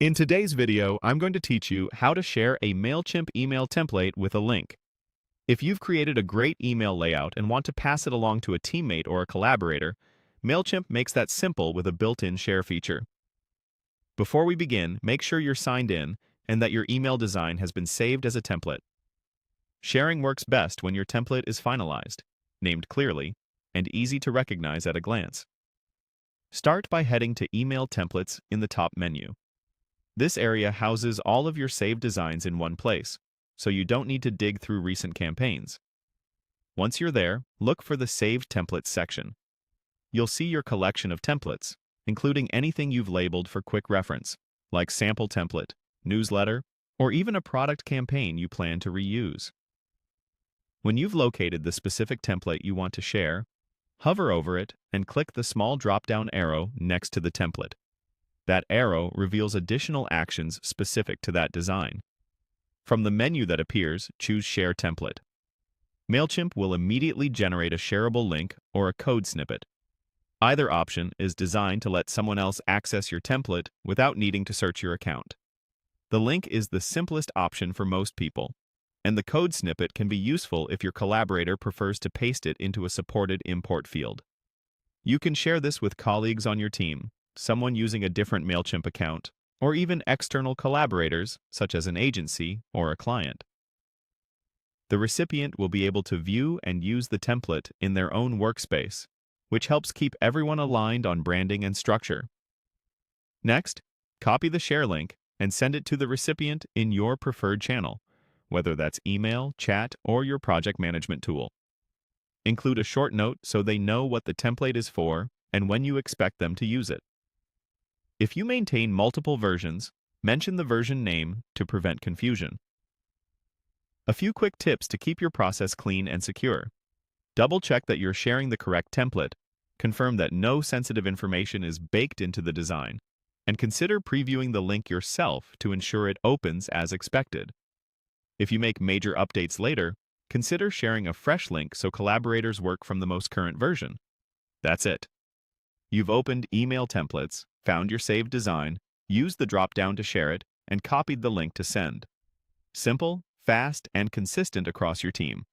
In today's video, I'm going to teach you how to share a Mailchimp email template with a link. If you've created a great email layout and want to pass it along to a teammate or a collaborator, Mailchimp makes that simple with a built-in share feature. Before we begin, make sure you're signed in and that your email design has been saved as a template. Sharing works best when your template is finalized, named clearly, and easy to recognize at a glance. Start by heading to Email Templates in the top menu. This area houses all of your saved designs in one place, so you don't need to dig through recent campaigns. Once you're there, look for the Saved Templates section. You'll see your collection of templates, including anything you've labeled for quick reference, like sample template, newsletter, or even a product campaign you plan to reuse. When you've located the specific template you want to share, hover over it and click the small drop-down arrow next to the template. That arrow reveals additional actions specific to that design. From the menu that appears, choose Share Template. Mailchimp will immediately generate a shareable link or a code snippet. Either option is designed to let someone else access your template without needing to search your account. The link is the simplest option for most people, and the code snippet can be useful if your collaborator prefers to paste it into a supported import field. You can share this with colleagues on your team, someone using a different Mailchimp account, or even external collaborators, such as an agency or a client. The recipient will be able to view and use the template in their own workspace, which helps keep everyone aligned on branding and structure. Next, copy the share link and send it to the recipient in your preferred channel, whether that's email, chat, or your project management tool. Include a short note so they know what the template is for and when you expect them to use it. If you maintain multiple versions, mention the version name to prevent confusion. A few quick tips to keep your process clean and secure. Double-check that you're sharing the correct template, confirm that no sensitive information is baked into the design, and consider previewing the link yourself to ensure it opens as expected. If you make major updates later, consider sharing a fresh link so collaborators work from the most current version. That's it. You've opened email templates, found your saved design, used the drop-down to share it, and copied the link to send. Simple, fast, and consistent across your team.